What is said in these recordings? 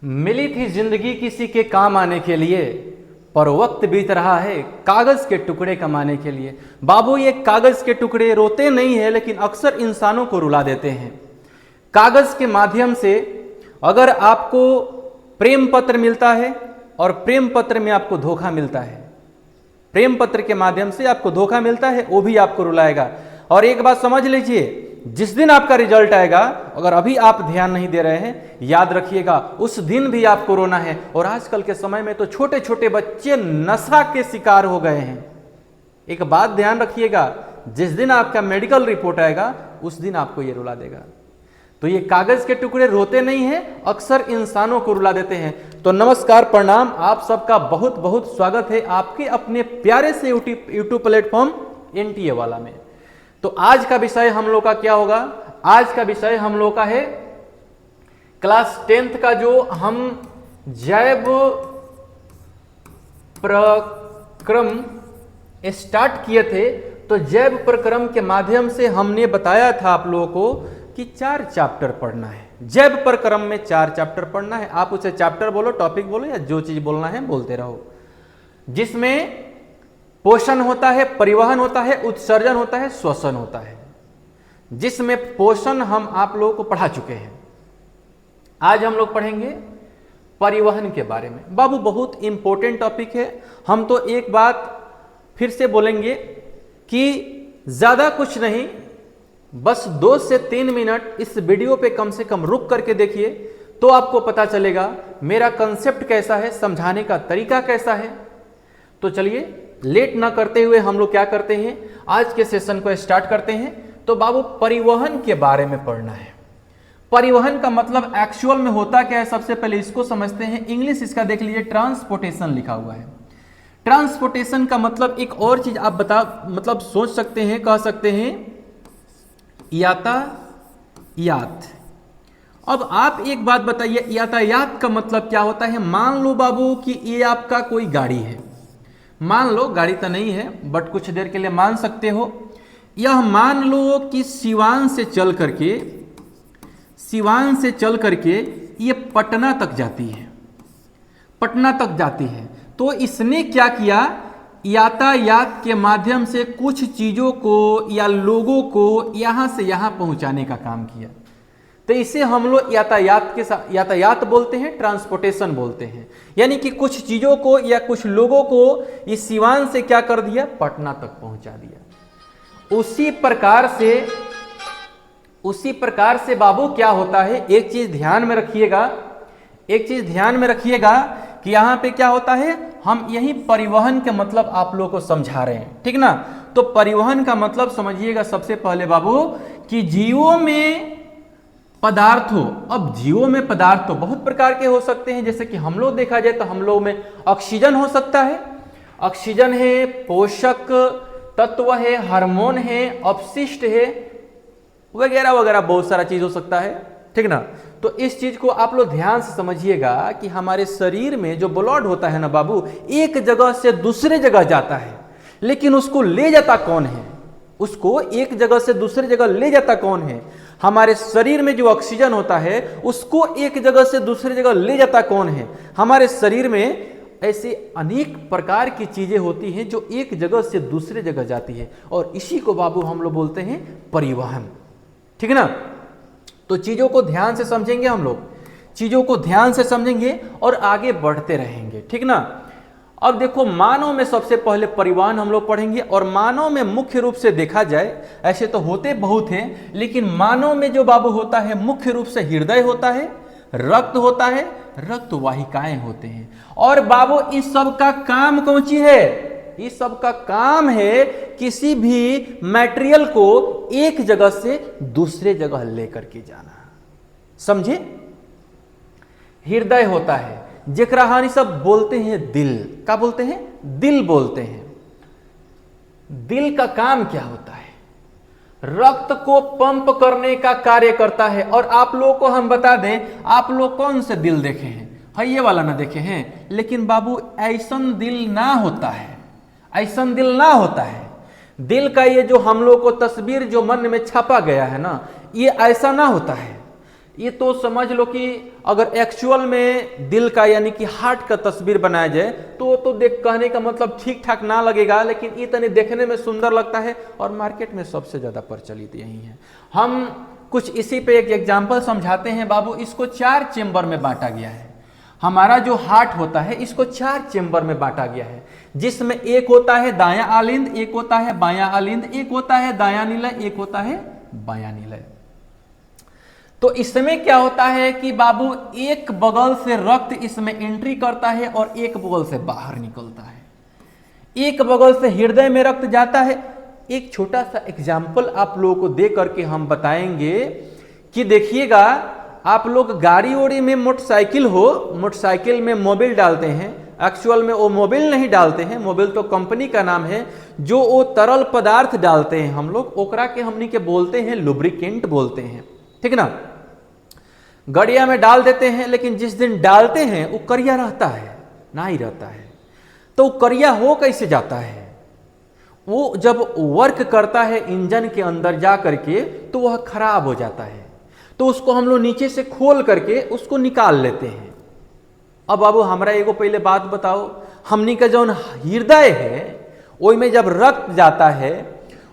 मिली थी जिंदगी किसी के काम आने के लिए, पर वक्त बीत रहा है कागज के टुकड़े कमाने के लिए। बाबू, ये कागज के टुकड़े रोते नहीं है, लेकिन अक्सर इंसानों को रुला देते हैं। कागज के माध्यम से अगर आपको प्रेम पत्र मिलता है और प्रेम पत्र में आपको धोखा मिलता है, प्रेम पत्र के माध्यम से आपको धोखा मिलता है, वो भी आपको रुलाएगा। और एक बात समझ लीजिए, जिस दिन आपका रिजल्ट आएगा, अगर अभी आप ध्यान नहीं दे रहे हैं, याद रखिएगा उस दिन भी आपको रोना है। और आजकल के समय में तो छोटे छोटे बच्चे नशा के शिकार हो गए हैं। एक बात ध्यान रखिएगा, जिस दिन आपका मेडिकल रिपोर्ट आएगा उस दिन आपको ये रुला देगा। तो ये कागज के टुकड़े रोते नहीं हैं, अक्सर इंसानों को रुला देते हैं। तो नमस्कार, प्रणाम, आप सबका बहुत बहुत स्वागत है आपके अपने प्यारे से यूट्यूब प्लेटफॉर्म एनटीए वाला में। तो आज का विषय हम लोग का क्या होगा? आज का विषय हम लोग का है क्लास 10th का, जो हम जैव प्रक्रम स्टार्ट किए थे। तो जैव प्रक्रम के माध्यम से हमने बताया था आप लोगों को कि 4 चैप्टर पढ़ना है। जैव प्रक्रम में 4 चैप्टर पढ़ना है। आप उसे चैप्टर बोलो, टॉपिक बोलो, या जो चीज बोलना है बोलते रहो। जिसमें पोषण होता है, परिवहन होता है, उत्सर्जन होता है, श्वसन होता है। जिसमें पोषण हम आप लोगों को पढ़ा चुके हैं। आज हम लोग पढ़ेंगे परिवहन के बारे में। बाबू, बहुत इंपॉर्टेंट टॉपिक है। हम तो एक बात फिर से बोलेंगे कि ज्यादा कुछ नहीं, बस 2 से 3 मिनट इस वीडियो पे कम से कम रुक करके देखिए, तो आपको पता चलेगा मेरा कंसेप्ट कैसा है, समझाने का तरीका कैसा है। तो चलिए, लेट ना करते हुए हम लोग क्या करते हैं, आज के सेशन को स्टार्ट करते हैं। तो बाबू, परिवहन के बारे में पढ़ना है। परिवहन का मतलब एक्चुअल में होता क्या है, सबसे पहले इसको समझते हैं। इंग्लिश इसका देख लीजिए, ट्रांसपोर्टेशन लिखा हुआ है। ट्रांसपोर्टेशन का मतलब एक और चीज आप मतलब सोच सकते हैं, कह सकते हैं यातायात। अब आप एक बात बताइए, यातायात का मतलब क्या होता है? मान लो बाबू कि ये आपका कोई गाड़ी है, मान लो, गाड़ी तो नहीं है बट कुछ देर के लिए मान सकते हो। यह मान लो कि सिवान से चल करके ये पटना तक जाती है, पटना तक जाती है। तो इसने क्या किया, यातायात के माध्यम से कुछ चीजों को या लोगों को यहां से यहां पहुंचाने का काम किया। तो इसे हम लोग यातायात बोलते हैं, ट्रांसपोर्टेशन बोलते हैं। यानी कि कुछ चीजों को या कुछ लोगों को इस सिवान से क्या कर दिया, पटना तक पहुंचा दिया। उसी प्रकार से बाबू क्या होता है, एक चीज ध्यान में रखिएगा कि यहां पे क्या होता है, हम यही परिवहन के मतलब आप लोगों को समझा रहे हैं, ठीक ना। तो परिवहन का मतलब समझिएगा सबसे पहले बाबू कि जीवों में पदार्थों, अब जीवों में पदार्थ तो बहुत प्रकार के हो सकते हैं। जैसे कि हम लोग देखा जाए तो हम लोग में ऑक्सीजन हो सकता है, ऑक्सीजन है, पोषक तत्व है, हार्मोन है, अपशिष्ट है, वगैरह वगैरह बहुत सारा चीज हो सकता है, ठीक ना। तो इस चीज को आप लोग ध्यान से समझिएगा कि हमारे शरीर में जो ब्लड होता है ना बाबू, एक जगह से दूसरे जगह जाता है, लेकिन उसको ले जाता कौन है? उसको एक जगह से दूसरे जगह ले जाता कौन है? हमारे शरीर में जो ऑक्सीजन होता है उसको एक जगह से दूसरी जगह ले जाता कौन है? हमारे शरीर में ऐसे अनेक प्रकार की चीजें होती हैं जो एक जगह से दूसरे जगह जाती है, और इसी को बाबू हम लोग बोलते हैं परिवहन, ठीक है ना। तो चीजों को ध्यान से समझेंगे, हम लोग चीजों को ध्यान से समझेंगे और आगे बढ़ते रहेंगे, ठीक ना। अब देखो, मानव में सबसे पहले परिवहन हम लोग पढ़ेंगे। और मानव में मुख्य रूप से देखा जाए, ऐसे तो होते बहुत हैं, लेकिन मानव में जो बाबू होता है मुख्य रूप से हृदय होता है, रक्त होता है, रक्त वाहिकाएं होते हैं। और बाबू इस सब का काम कौन सी है? इस सब का काम है किसी भी मटेरियल को एक जगह से दूसरे जगह लेकर के जाना, समझे। हृदय होता है, जेकरा हानि सब बोलते हैं दिल। क्या बोलते हैं? दिल बोलते हैं। दिल का काम क्या होता है? रक्त को पंप करने का कार्य करता है। और आप लोग को हम बता दें, आप लोग कौन से दिल देखे हैं? ये वाला ना देखे हैं, लेकिन बाबू ऐसन दिल ना होता है, ऐसन दिल ना होता है। दिल का ये जो हम लोग को तस्वीर जो मन में छापा गया है ना, ये ऐसा ना होता है। ये तो समझ लो कि अगर एक्चुअल में दिल का यानी कि हार्ट का तस्वीर बनाया जाए तो देख कहने का मतलब ठीक ठाक ना लगेगा, लेकिन ये तने देखने में सुंदर लगता है और मार्केट में सबसे ज़्यादा प्रचलित यही है। हम कुछ इसी पे एक एग्जाम्पल समझाते हैं बाबू। इसको 4 चेम्बर में बांटा गया है। हमारा जो हार्ट होता है इसको 4 चेम्बर में बांटा गया है, जिसमें एक होता है दायां आलिंद, एक होता है बायां आलिंद, एक होता है दायां निलय, एक होता है बायां निलय। तो इसमें क्या होता है कि बाबू एक बगल से रक्त इसमें एंट्री करता है और एक बगल से बाहर निकलता है। एक बगल से हृदय में रक्त जाता है। एक छोटा सा एग्जाम्पल आप लोगों को दे करके हम बताएंगे कि देखिएगा, आप लोग गाड़ी ओड़ी में मोटरसाइकिल हो, मोटरसाइकिल में मोबिल डालते हैं, एक्चुअल में वो मोबिल नहीं डालते हैं, मोबिल तो कंपनी का नाम है। जो वो तरल पदार्थ डालते हैं हम लोग, ओकरा के हमनी के बोलते हैं लुब्रिकेंट बोलते हैं, ठीक ना। गड़िया में डाल देते हैं, लेकिन जिस दिन डालते हैं वो करिया रहता है ना ही रहता है। तो करिया हो कैसे जाता है? वो जब वर्क करता है इंजन के अंदर जा करके तो वह खराब हो जाता है, तो उसको हम लोग नीचे से खोल करके उसको निकाल लेते हैं। अब बाबू हमरा एगो पहले बात बताओ, हमनी का जो हृदय है वही में जब रक्त जाता है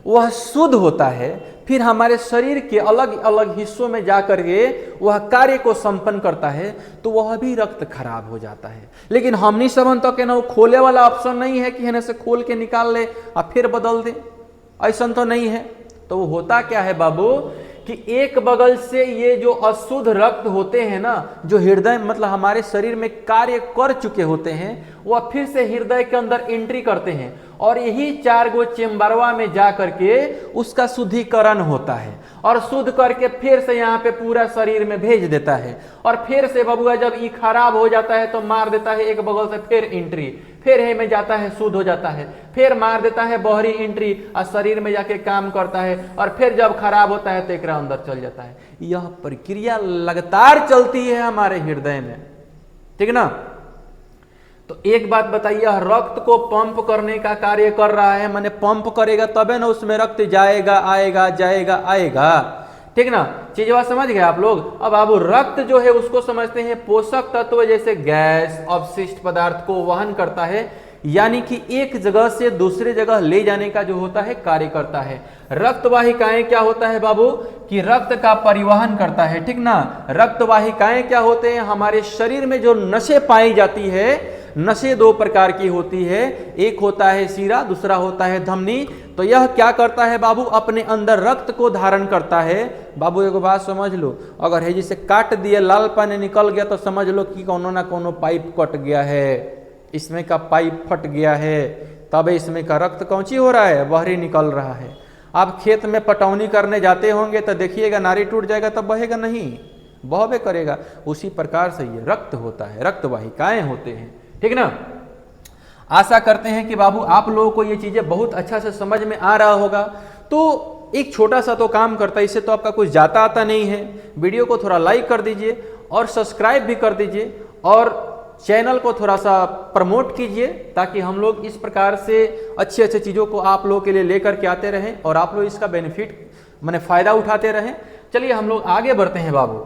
वह शुद्ध होता है, फिर हमारे शरीर के अलग अलग हिस्सों में जाकर के वह कार्य को संपन्न करता है, तो वह भी रक्त खराब हो जाता है। लेकिन हमनी सबन तो के ना वो खोले वाला ऑप्शन नहीं है कि है से खोल के निकाल ले और फिर बदल दे, ऐसा तो नहीं है। तो वो होता क्या है बाबू कि एक बगल से ये जो अशुद्ध रक्त होते हैं ना, जो हृदय मतलब हमारे शरीर में कार्य कर चुके होते हैं, वह फिर से हृदय के अंदर एंट्री करते हैं और यही 4 गो चेम्बरवा में जा करके उसका शुद्धिकरण होता है और शुद्ध करके फिर से यहाँ पे पूरा शरीर में भेज देता है। और फिर से बबुआ जब ये खराब हो जाता है तो मार देता है एक बगल से, फिर एंट्री, फिर है में जाता है, शुद्ध हो जाता है, फिर मार देता है बहरी एंट्री और शरीर में जाके काम करता है, और फिर जब खराब होता है तो एक अंदर चल जाता है। यह प्रक्रिया लगातार चलती है हमारे हृदय में, ठीक ना। तो एक बात बताइए, रक्त को पंप करने का कार्य कर रहा है, माने पंप करेगा तबे ना उसमें रक्त जाएगा आएगा जाएगा आएगा, ठीक ना। चीज बात समझ गए आप लोग। अब बाबू रक्त जो है उसको समझते हैं पोषक तत्व जैसे गैस, अवशिष्ट पदार्थ को वहन करता है, यानी कि एक जगह से दूसरे जगह ले जाने का जो होता है कार्य करता है। रक्त वाहिकाएं क्या होता है बाबू कि रक्त का परिवहन करता है, ठीक ना। रक्त वाहिकाएं क्या होते हैं, हमारे शरीर में जो नसें पाई जाती है, नसें 2 प्रकार की होती है, एक होता है सीरा, दूसरा होता है धमनी। तो यह क्या करता है बाबू, अपने अंदर रक्त को धारण करता है। बाबू एगो बात समझ लो, अगर है जिसे काट दिए लाल पानी निकल गया तो समझ लो कि कोनो ना कोनो पाइप कट गया है, इसमें का पाइप फट गया है, तब इसमें का रक्त कौची हो रहा है, बहरी निकल रहा है। आप खेत में पटौनी करने जाते होंगे तो देखिएगा नारी टूट जाएगा तब बहेगा नहीं, बहबे करेगा। उसी प्रकार से ये रक्त होता है, रक्त वाहिकाएं होते हैं, ठीक ना। आशा करते हैं कि बाबू आप लोगों को ये चीजें बहुत अच्छा से समझ में आ रहा होगा। तो एक छोटा सा तो काम करता है, इससे तो आपका कुछ जाता आता नहीं है। वीडियो को थोड़ा लाइक कर दीजिए और सब्सक्राइब भी कर दीजिए और चैनल को थोड़ा सा प्रमोट कीजिए, ताकि हम लोग इस प्रकार से अच्छे अच्छे चीज़ों को आप लोगों के लिए लेकर के आते रहें और आप लोग इसका बेनिफिट माने फ़ायदा उठाते रहें। चलिए हम लोग आगे बढ़ते हैं बाबू,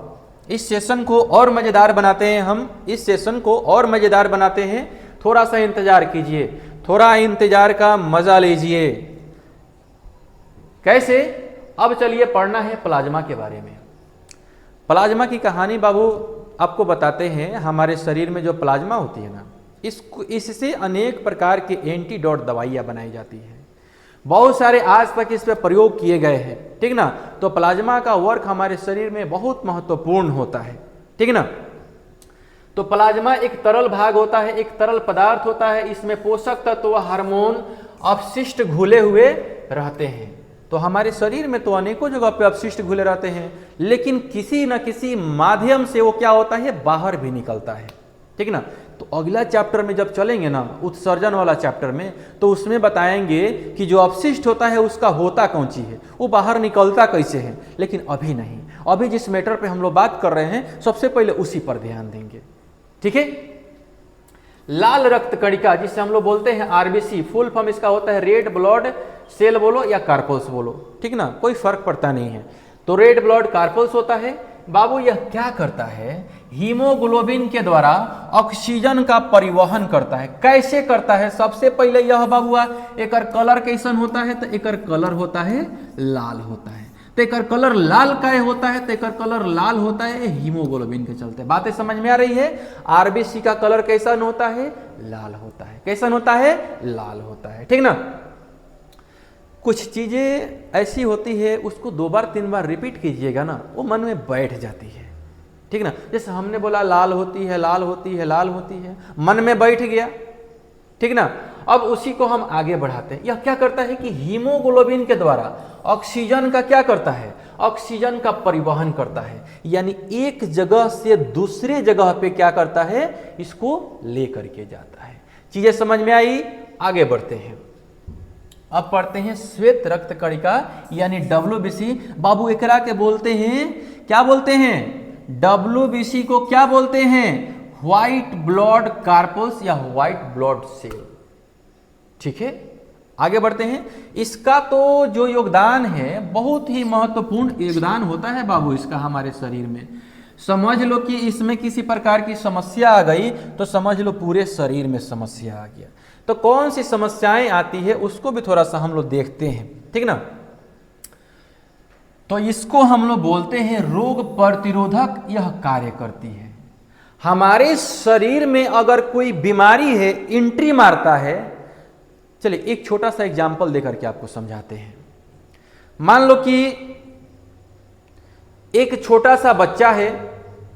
इस सेशन को और मज़ेदार बनाते हैं। हम इस सेशन को और मज़ेदार बनाते हैं, थोड़ा सा इंतज़ार कीजिए, थोड़ा इंतज़ार का मज़ा लीजिए। कैसे? अब चलिए पढ़ना है प्लाज्मा के बारे में। प्लाज्मा की कहानी बाबू आपको बताते हैं। हमारे शरीर में जो प्लाज्मा होती है ना, इससे अनेक प्रकार के एंटीडोट दवाइयाँ बनाई जाती हैं। बहुत सारे आज तक इस पर प्रयोग किए गए हैं, ठीक ना। तो प्लाज्मा का वर्क हमारे शरीर में बहुत महत्वपूर्ण होता है, ठीक ना। तो प्लाज्मा एक तरल भाग होता है, एक तरल पदार्थ होता है। इसमें पोषक तत्व, हार्मोन, अपशिष्ट घुले हुए रहते हैं। तो हमारे शरीर में तो अनेकों जगह पे अपशिष्ट घुले रहते हैं, लेकिन किसी न किसी माध्यम से वो क्या होता है, बाहर भी निकलता है, ठीक ना। तो अगला चैप्टर में जब चलेंगे ना, उत्सर्जन वाला चैप्टर में, तो उसमें बताएंगे कि जो अपशिष्ट होता है उसका होता कौन सी है, वो बाहर निकलता कैसे है। लेकिन अभी नहीं, अभी जिस मैटर पे हम लोग बात कर रहे हैं सबसे पहले उसी पर ध्यान देंगे, ठीक है। लाल रक्त कणिका जिसे हम लोग बोलते हैं आरबीसी, फुल फॉर्म इसका होता है रेड ब्लड सेल बोलो या कार्पल्स बोलो, ठीक ना, कोई फर्क पड़ता नहीं है। तो रेड ब्लड कार्पल्स होता है, बाबू यह क्या करता है, हीमोग्लोबिन के द्वारा ऑक्सीजन का परिवहन करता है। कैसे करता है, सबसे पहले यह बाबुआ एकर कलर कैसन होता है, तो एकर कलर होता है लाल होता है। तो एकर कलर लाल काहे होता है, तो एकर कलर लाल होता है हीमोग्लोबिन के चलते। बातें समझ में आ रही है। आरबीसी का कलर कैसन होता है, लाल होता है। कैसन होता है, लाल होता है, ठीक ना। कुछ चीजें ऐसी होती है उसको 2 बार 3 बार रिपीट कीजिएगा ना, वो मन में बैठ जाती है, ठीक ना। जैसे हमने बोला लाल होती है, लाल होती है, लाल होती है, मन में बैठ गया, ठीक ना। अब उसी को हम आगे बढ़ाते हैं। यह क्या करता है कि हीमोग्लोबिन के द्वारा ऑक्सीजन का क्या करता है, ऑक्सीजन का परिवहन करता है। यानी एक जगह से दूसरे जगह पे क्या करता है, इसको लेकर के जाता है। चीजें समझ में आई, आगे बढ़ते हैं। अब पढ़ते हैं श्वेत रक्त कणिका यानी WBC। बाबू एकरा के बोलते हैं, क्या बोलते हैं, WBC को क्या बोलते हैं, व्हाइट ब्लड कार्पस या व्हाइट ब्लड सेल, ठीक है। आगे बढ़ते हैं। इसका तो जो योगदान है बहुत ही महत्वपूर्ण योगदान होता है बाबू इसका हमारे शरीर में। समझ लो कि इसमें किसी प्रकार की समस्या आ गई तो समझ लो पूरे शरीर में समस्या आ गया। तो कौन सी समस्याएं आती है उसको भी थोड़ा सा हम लोग देखते हैं, ठीक ना। तो इसको हम लोग बोलते हैं रोग प्रतिरोधक यह कार्य करती है। हमारे शरीर में अगर कोई बीमारी है, एंट्री मारता है। चलिए एक छोटा सा एग्जाम्पल देकर के आपको समझाते हैं। मान लो कि एक छोटा सा बच्चा है,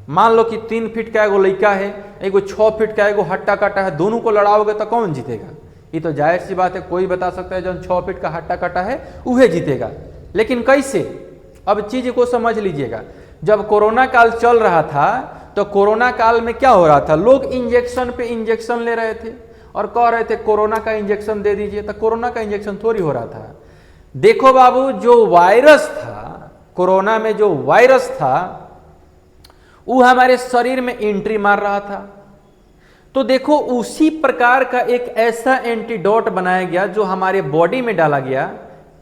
मान लो कि 3 फीट का एगो लड़का है, एगो 6 फीट का एगो हट्टा कट्टा है, दोनों को लड़ाओगे तो कौन जीतेगा। ये तो जाहिर सी बात है, कोई बता सकता है जो 6 फीट का हट्टा कट्टा है वह जीतेगा। लेकिन कैसे, अब चीज को समझ लीजिएगा। जब कोरोना काल चल रहा था तो कोरोना काल में क्या हो रहा था, लोग इंजेक्शन पे इंजेक्शन ले रहे थे और कह रहे थे कोरोना का इंजेक्शन दे दीजिए। तो कोरोना का इंजेक्शन थोड़ी हो रहा था। देखो बाबू, जो वायरस था, कोरोना में जो वायरस था वो हमारे शरीर में एंट्री मार रहा था। तो देखो उसी प्रकार का एक ऐसा एंटीडोट बनाया गया जो हमारे बॉडी में डाला गया,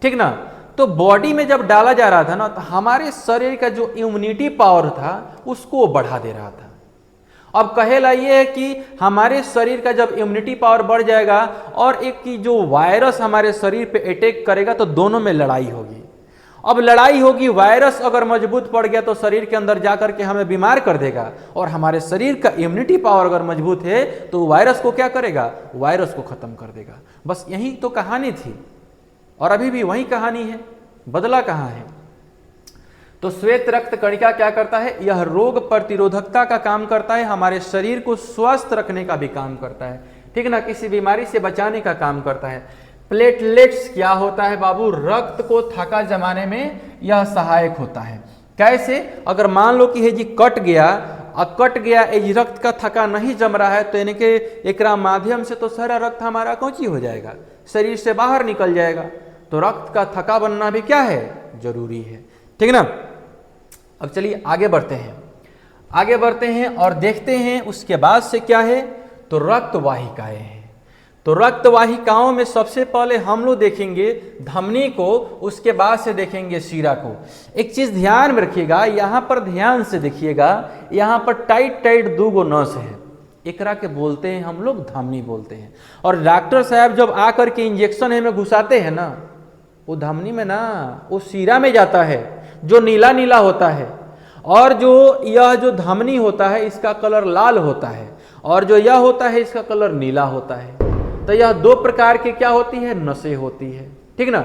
ठीक ना। तो बॉडी में जब डाला जा रहा था ना, तो हमारे शरीर का जो इम्यूनिटी पावर था उसको बढ़ा दे रहा था। अब कहेला ये है कि हमारे शरीर का जब इम्यूनिटी पावर बढ़ जाएगा और एक की जो वायरस हमारे शरीर पे अटैक करेगा तो दोनों में लड़ाई होगी। अब लड़ाई होगी, वायरस अगर मजबूत पड़ गया तो शरीर के अंदर जाकर के हमें बीमार कर देगा, और हमारे शरीर का इम्यूनिटी पावर अगर मजबूत है तो वायरस को क्या करेगा, वायरस को खत्म कर देगा। बस यही तो कहानी थी और अभी भी वही कहानी है, बदला कहाँ है। तो श्वेत रक्त कणिका क्या करता है, यह रोग प्रतिरोधकता का काम करता है, हमारे शरीर को स्वस्थ रखने का भी काम करता है, ठीक ना, किसी बीमारी से बचाने का काम करता है। प्लेटलेट्स क्या होता है बाबू, रक्त को थका जमाने में यह सहायक होता है। कैसे, अगर मान लो कि जी कट गया ये रक्त का थका नहीं जम रहा है तो इनके एकरा माध्यम से तो सारा रक्त हमारा कौची हो जाएगा, शरीर से बाहर निकल जाएगा। तो रक्त का थका बनना भी क्या है, जरूरी है, ठीक ना। अब चलिए आगे बढ़ते हैं और देखते हैं उसके बाद से क्या है। तो रक्त वाहिकाएं हैं। तो रक्त वाहिकाओं में सबसे पहले हम लोग देखेंगे धमनी को, उसके बाद से देखेंगे शिरा को। एक चीज ध्यान में रखिएगा, यहां पर ध्यान से देखिएगा, यहां पर टाइट 2 नस है, एकरा के बोलते हैं हम लोग धमनी बोलते हैं। और डॉक्टर साहब जब आकर के इंजेक्शन हमें घुसाते हैं ना, वो धमनी में ना, वो शिरा में जाता है जो नीला नीला होता है। और जो यह जो धमनी होता है इसका कलर लाल होता है, और जो यह होता है इसका कलर नीला होता है। तो यह 2 प्रकार की क्या होती है, नसें होती है, ठीक ना।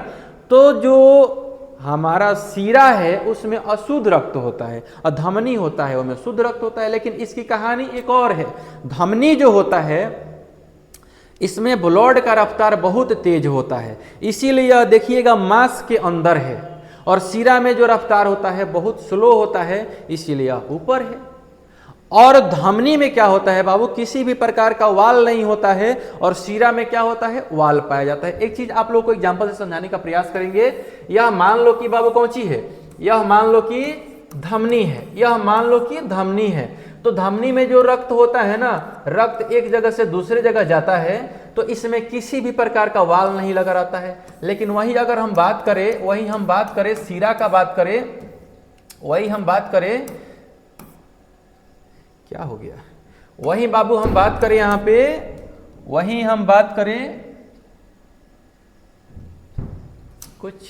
तो जो हमारा शिरा है उसमें अशुद्ध रक्त होता है और धमनी होता है उसमें शुद्ध रक्त होता है। लेकिन इसकी कहानी एक और है। धमनी जो होता है इसमें ब्लड का रफ्तार बहुत तेज होता है, इसीलिए यह देखिएगा मांस के अंदर है। और शिरा में जो रफ्तार होता है बहुत स्लो होता है, इसीलिए यह ऊपर है। और धमनी में क्या होता है बाबू, किसी भी प्रकार का वाल नहीं होता है, और शिरा में क्या होता है, वाल पाया जाता है। एक चीज आप लोगों को एग्जांपल से समझाने का प्रयास करेंगे। यह मान लो कि बाबू कौन सी है, यह मान लो कि धमनी है, यह मान लो कि धमनी है। तो धमनी में जो रक्त होता है ना, रक्त एक जगह से दूसरे जगह जाता है, तो इसमें किसी भी प्रकार का वाल नहीं लगा रहता है। लेकिन वही अगर हम बात करें, शिरा का बात करें, वही हम बात करें क्या हो गया, वही बाबू हम बात करें यहाँ पे, वही हम बात करें कुछ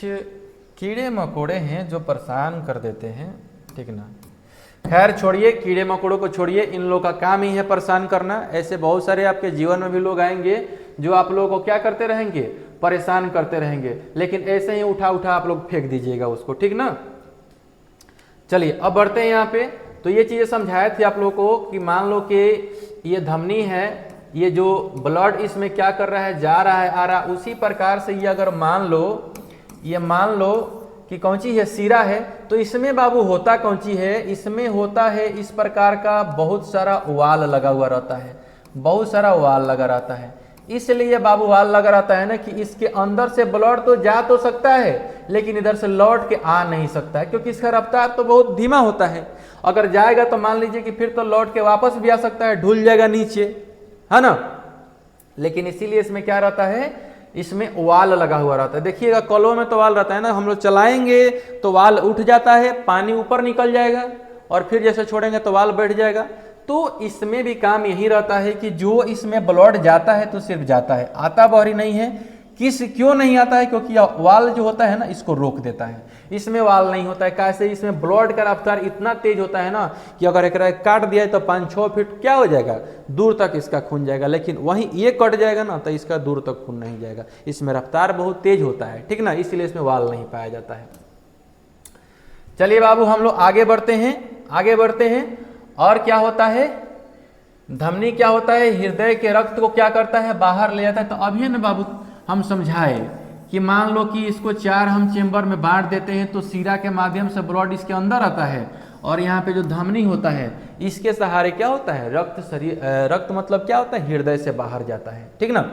कीड़े मकोड़े हैं जो परेशान कर देते हैं, ठीक ना। खैर छोड़िए, कीड़े मकोड़ों को छोड़िए, इन लोगों का काम ही है परेशान करना। ऐसे बहुत सारे आपके जीवन में भी लोग आएंगे जो आप लोगों को क्या करते रहेंगे, परेशान करते रहेंगे, लेकिन ऐसे ही उठा उठा आप लोग फेंक दीजिएगा उसको, ठीक ना। चलिए अब बढ़ते हैं यहाँ पे। तो ये चीजें समझाए थे आप लोगों को कि मान लो कि ये धमनी है, ये जो ब्लड इसमें क्या कर रहा है, जा रहा है आ रहा, उसी प्रकार से ये अगर मान लो कि कौन सी है, सीरा है, तो इसमें बाबू होता कौन सी है, इसमें होता है इस प्रकार का बहुत सारा वाल लगा हुआ रहता है, बहुत सारा वाल लगा रहता है। इसलिए बाबू वाल लगा रहता है ना कि इसके अंदर से ब्लड तो जा तो सकता है, लेकिन इधर से लौट के आ नहीं सकता है, क्योंकि इसका रफ्तार तो बहुत धीमा होता है। अगर जाएगा तो मान लीजिए कि फिर तो लौट के वापस भी आ सकता है, ढुल जाएगा नीचे, है ना। लेकिन इसीलिए इसमें क्या रहता है, इसमें वाल लगा हुआ रहता है। देखिएगा कलों में तो वाल रहता है ना, हम लोग चलाएंगे तो वाल उठ जाता है, पानी ऊपर निकल जाएगा, और फिर जैसे छोड़ेंगे तो वाल बैठ जाएगा। तो इसमें भी काम यही रहता है कि जो इसमें ब्लड जाता है तो सिर्फ जाता है, आता बाहरी नहीं है। क्यों नहीं आता है, क्योंकि वाल जो होता है ना इसको रोक देता है। इसमें वाल नहीं होता है, कैसे, इसमें ब्लड का रफ्तार इतना तेज होता है ना कि अगर एक काट दिया तो 5-6 फीट क्या हो जाएगा, दूर तक इसका खून जाएगा। लेकिन वहीं ये कट जाएगा ना तो इसका दूर तक खून नहीं जाएगा, इसमें रफ्तार बहुत तेज होता है, ठीक ना, इसलिए इसमें वाल नहीं पाया जाता है। चलिए बाबू हम लोग आगे बढ़ते हैं। और क्या होता है, धमनी क्या होता है, हृदय के रक्त को क्या करता है, बाहर ले जाता है। तो अभी ना बाबू हम समझाए कि मान लो कि इसको 4 हम चेंबर में बांट देते हैं, तो सीरा के माध्यम से ब्लड इसके अंदर आता है, और यहाँ पे जो धमनी होता है इसके सहारे क्या होता है, रक्त मतलब क्या होता है, हृदय से बाहर जाता है, ठीक ना।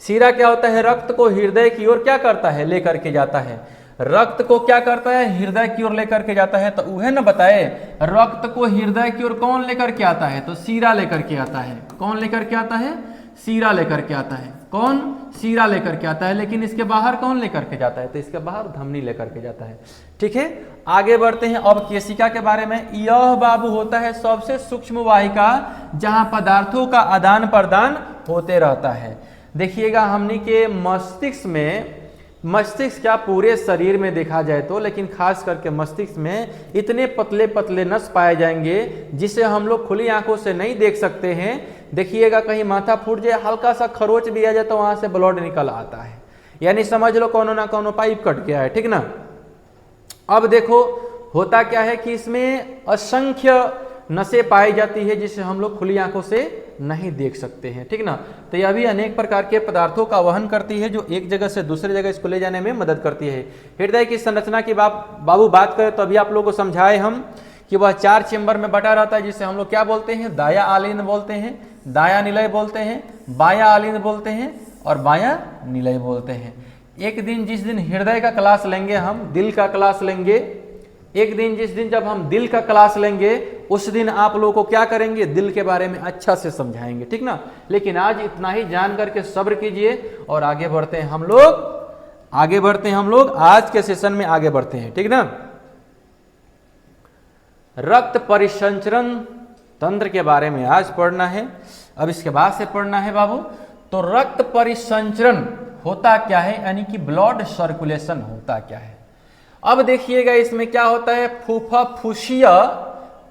सीरा क्या होता है, रक्त को हृदय की ओर क्या करता है, लेकर के जाता है। रक्त को क्या करता है, हृदय की ओर लेकर के जाता है। तो वह ना बताए, रक्त को हृदय की ओर कौन लेकर के आता है, तो सीरा लेकर के आता है। कौन लेकर के आता है, सीरा लेकर के आता है। कौन, सीरा लेकर के आता है। लेकिन इसके बाहर कौन लेकर के जाता है, तो इसके बाहर धमनी लेकर के जाता है, ठीक है। आगे बढ़ते हैं अब केशिका के बारे में। यह बाबू होता है सबसे सूक्ष्म वाहिका, जहां पदार्थों का आदान प्रदान होते रहता है। देखिएगा हमनी के मस्तिष्क क्या पूरे शरीर में देखा जाए तो, लेकिन खास करके मस्तिष्क में इतने पतले पतले नस पाए जाएंगे जिसे हम लोग खुली आंखों से नहीं देख सकते हैं। देखिएगा कहीं माथा फूट जाए, हल्का सा खरोच भी आ जाए तो वहां से ब्लड निकल आता है, यानी समझ लो कोनो ना कोनो पाइप कट गया है, ठीक ना। अब देखो होता क्या है कि इसमें असंख्य नसें पाई जाती है जिसे हम लोग खुली आंखों से नहीं देख सकते हैं, ठीक ना। तो यह भी अनेक प्रकार के पदार्थों का वहन करती है जो एक जगह से दूसरी जगह इसको ले जाने में मदद करती है। हृदय की संरचना की बाबू बात करें तो अभी आप लोगों को समझाए हम कि वह 4 चेंबर में बटा रहता है, जिसे हम लोग क्या बोलते हैं, दाया आलिंद बोलते हैं, दाया निलय बोलते हैं, बाया आलिंद बोलते हैं और बाया निलय बोलते हैं। एक दिन जिस दिन हृदय का क्लास लेंगे हम, दिल का क्लास लेंगे, एक दिन जिस दिन जब हम दिल का क्लास लेंगे उस दिन आप लोगों को क्या करेंगे, दिल के बारे में अच्छा से समझाएंगे, ठीक ना। लेकिन आज इतना ही जान करके सब्र कीजिए और आगे बढ़ते हैं हम लोग आज के सेशन में आगे बढ़ते हैं, ठीक ना। रक्त परिसंचरण तंत्र के बारे में आज पढ़ना है, अब इसके बाद से पढ़ना है बाबू। तो रक्त परिसंचरण होता क्या है, यानी कि ब्लड सर्कुलेशन होता क्या है। अब देखिएगा इसमें क्या होता है, फुफ्फुसीय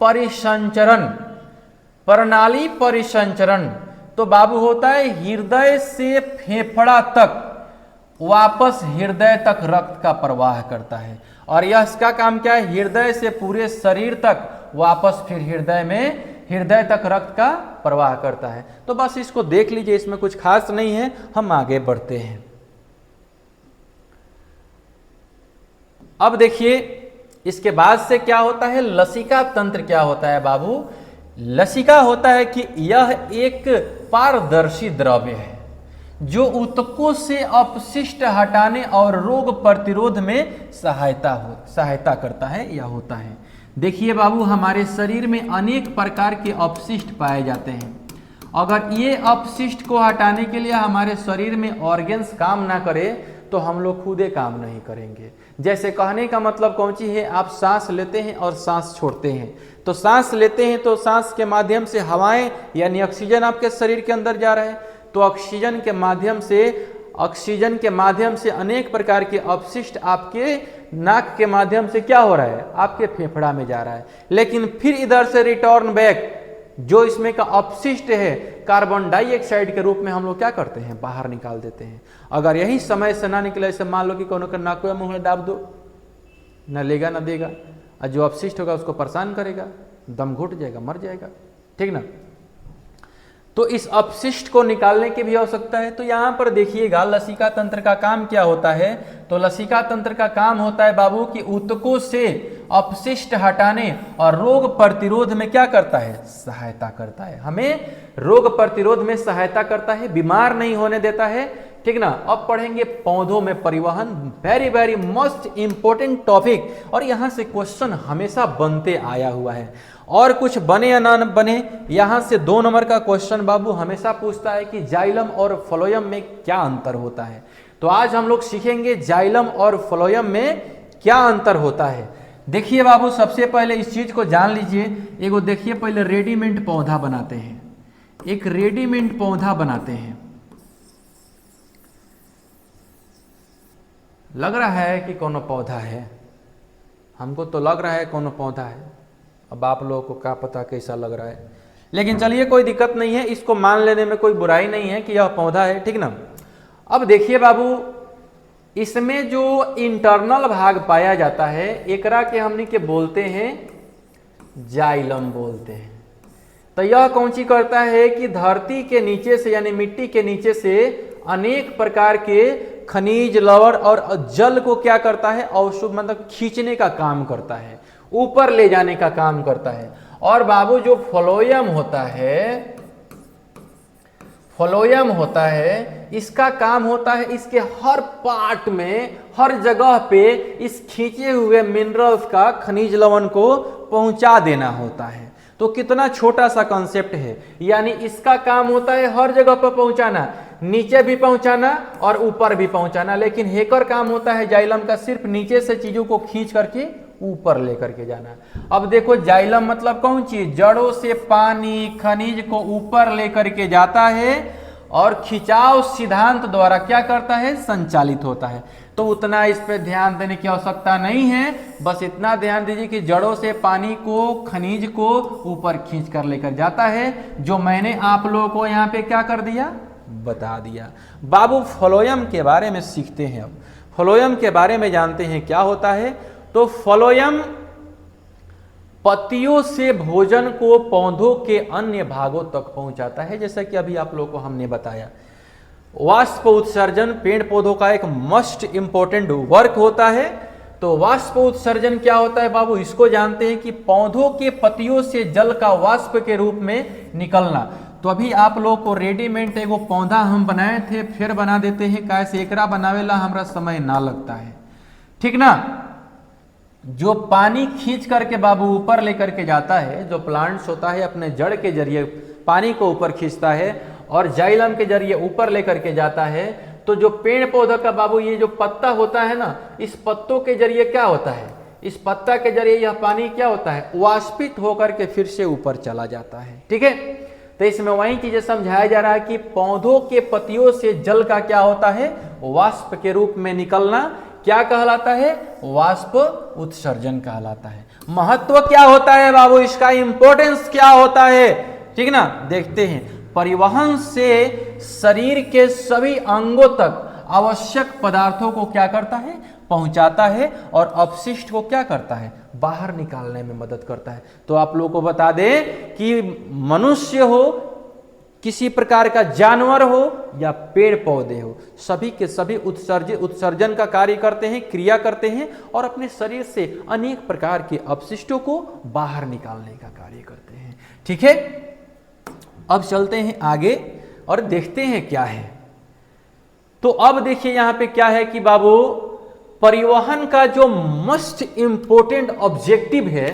परिसंचरण, प्रणाली परिसंचरण। तो बाबू होता है हृदय से फेफड़ा तक वापस हृदय तक रक्त का प्रवाह करता है, और यह इसका काम क्या है, हृदय से पूरे शरीर तक वापस फिर हृदय तक रक्त का प्रवाह करता है। तो बस इसको देख लीजिए, इसमें कुछ खास नहीं है, हम आगे बढ़ते हैं। अब देखिए इसके बाद से क्या होता है, लसिका तंत्र क्या होता है बाबू। लसिका होता है कि यह एक पारदर्शी द्रव्य है जो ऊतकों से अपशिष्ट हटाने और रोग प्रतिरोध में सहायता करता है या होता है। देखिए बाबू हमारे शरीर में अनेक प्रकार के अपशिष्ट पाए जाते हैं। अगर ये अपशिष्ट को हटाने के लिए हमारे शरीर में ऑर्गेन्स काम ना करे तो हम लोग खुदे काम नहीं करेंगे। जैसे कहने का मतलब कौन सी है, आप सांस लेते हैं और सांस छोड़ते हैं, तो सांस लेते हैं तो सांस के माध्यम से हवाएं यानी ऑक्सीजन आपके शरीर के अंदर जा रहा है, तो ऑक्सीजन के माध्यम से अनेक प्रकार के अपशिष्ट आपके नाक के माध्यम से क्या हो रहा है, आपके फेफड़ा में जा रहा है। लेकिन फिर इधर से रिटर्न बैक जो इसमें का अपशिष्ट है कार्बन डाइऑक्साइड के रूप में हम लोग क्या करते हैं, बाहर निकाल देते हैं। अगर यही समय से ना निकले, ऐसे मान लो कि कोनो का नाक मुंह में डाल दो, न लेगा न देगा, और जो अपशिष्ट होगा उसको परेशान करेगा, दम घुट जाएगा, मर जाएगा, ठीक ना। तो इस अपशिष्ट को निकालने की भी आवश्यकता है। तो यहाँ पर देखिएगा लसिका तंत्र का काम क्या होता है, तो लसिका तंत्र का काम होता है बाबू कि ऊतकों से अपशिष्ट हटाने और रोग प्रतिरोध में क्या करता है, सहायता करता है, हमें रोग प्रतिरोध में सहायता करता है, बीमार नहीं होने देता है, ठीक ना। अब पढ़ेंगे पौधों में परिवहन, very very most important topic, और यहाँ से क्वेश्चन हमेशा बनते आया हुआ है, और कुछ बने या ना बने, यहाँ से 2 नंबर का क्वेश्चन बाबू हमेशा पूछता है कि जाइलम और फ्लोएम में क्या अंतर होता है। तो आज हम लोग सीखेंगे जाइलम और फ्लोएम में क्या अंतर होता है। देखिए बाबू, सबसे पहले इस चीज को जान लीजिए। एगो देखिए, पहले रेडीमेड पौधा बनाते हैं, एक रेडीमेड पौधा बनाते हैं, लग रहा है कि कोनो पौधा है, हमको तो लग रहा है कोनो पौधा है, अब आप लोगों को क्या पता कैसा लग रहा है, लेकिन चलिए कोई दिक्कत नहीं है, इसको मान लेने में कोई बुराई नहीं है कि यह पौधा है, ठीक ना। अब देखिए बाबू, इसमें जो इंटरनल भाग पाया जाता है एकरा के हमने के बोलते हैं जाइलम बोलते हैं। तो यह कौन सी करता है कि धरती के नीचे से यानी मिट्टी के नीचे से अनेक प्रकार के खनिज, लवण और जल को क्या करता है, अवशुभ मतलब खींचने का काम करता है, ऊपर ले जाने का काम करता है। और बाबू जो फ्लोएम होता है, इसका काम होता है इसके हर पार्ट में, हर जगह पे इस खींचे हुए मिनरल्स का, खनिज लवण को पहुंचा देना होता है। तो कितना छोटा सा कॉन्सेप्ट है, यानी इसका काम होता है हर जगह पर पहुंचाना, नीचे भी पहुंचाना और ऊपर भी पहुंचाना, लेकिन हेकर काम होता है जाइलम का सिर्फ नीचे से चीजों को खींच करके ऊपर लेकर के जाना। अब देखो जाइलम मतलब कौन चीज, जड़ों से पानी, खनिज को ऊपर लेकर के जाता है और खिंचाव सिद्धांत द्वारा क्या करता है, संचालित होता है। तो उतना इस पे ध्यान देने की आवश्यकता नहीं है, बस इतना ध्यान दीजिए कि जड़ों से पानी को, खनिज को ऊपर खींच कर लेकर जाता है, जो मैंने आप लोगों को यहाँ पे क्या कर दिया, बता दिया। बाबू फ्लोएम के बारे में सीखते हैं। अब फ्लोएम के बारे में जानते हैं क्या होता है। तो फ्लोएम पत्तियों से भोजन को पौधों के अन्य भागों तक पहुंचाता है, जैसा कि अभी आप लोगों को हमने बताया। वाष्प उत्सर्जन पेड़ पौधों का एक मस्ट इंपॉर्टेंट वर्क होता है। तो वाष्प उत्सर्जन क्या होता है बाबू, इसको जानते हैं कि पौधों के पत्तियों से जल का वाष्प के रूप में निकलना। तो अभी आप लोग को रेडीमेड एगो पौधा हम बनाए थे, फिर बना देते हैं, कैसे एकरा बनावेला हमरा समय ना लगता है, ठीक ना। जो पानी खींच करके बाबू ऊपर लेकर के जाता है, जो प्लांट्स होता है अपने जड़ के जरिए पानी को ऊपर खींचता है और जाइलम के जरिए ऊपर लेकर के जाता है। तो जो पेड़ पौधा का बाबू ये जो पत्ता होता है ना, इस पत्तों के जरिए क्या होता है, इस पत्ता के जरिए यह पानी क्या होता है, वाष्पित होकर के फिर से ऊपर चला जाता है, ठीक है। तो इसमें वही चीजें समझाया जा रहा है कि पौधों के पत्तियों से जल का क्या होता है, वाष्प के रूप में निकलना क्या कहलाता है, वाष्प उत्सर्जन कहलाता है। महत्व क्या होता है बाबू, इसका इंपॉर्टेंस क्या होता है, ठीक ना। देखते हैं, परिवहन से शरीर के सभी अंगों तक आवश्यक पदार्थों को क्या करता है, पहुंचाता है, और अपशिष्ट को क्या करता है, बाहर निकालने में मदद करता है। तो आप लोगों को बता दें कि मनुष्य हो, किसी प्रकार का जानवर हो या पेड़ पौधे हो, सभी के सभी उत्सर्जन का कार्य करते हैं, क्रिया करते हैं, और अपने शरीर से अनेक प्रकार के अपशिष्टों को बाहर निकालने का कार्य करते हैं, ठीक है। अब चलते हैं आगे और देखते हैं क्या है। तो अब देखिए यहां पे क्या है कि बाबू, परिवहन का जो मोस्ट इंपोर्टेंट ऑब्जेक्टिव है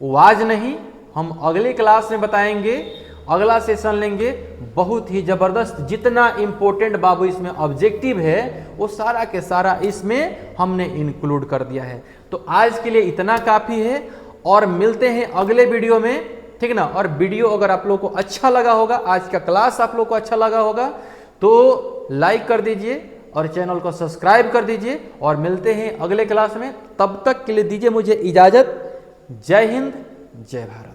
वो आज नहीं, हम अगले क्लास में बताएंगे, अगला सेशन लेंगे, बहुत ही जबरदस्त, जितना इंपॉर्टेंट बाबू इसमें ऑब्जेक्टिव है वो सारा के सारा इसमें हमने इंक्लूड कर दिया है। तो आज के लिए इतना काफी है और मिलते हैं अगले वीडियो में, ठीक ना। और वीडियो अगर आप लोग को अच्छा लगा होगा, आज का क्लास आप लोग को अच्छा लगा होगा तो लाइक कर दीजिए और चैनल को सब्सक्राइब कर दीजिए और मिलते हैं अगले क्लास में। तब तक के लिए दीजिए मुझे इजाजत। जय हिंद, जय भारत।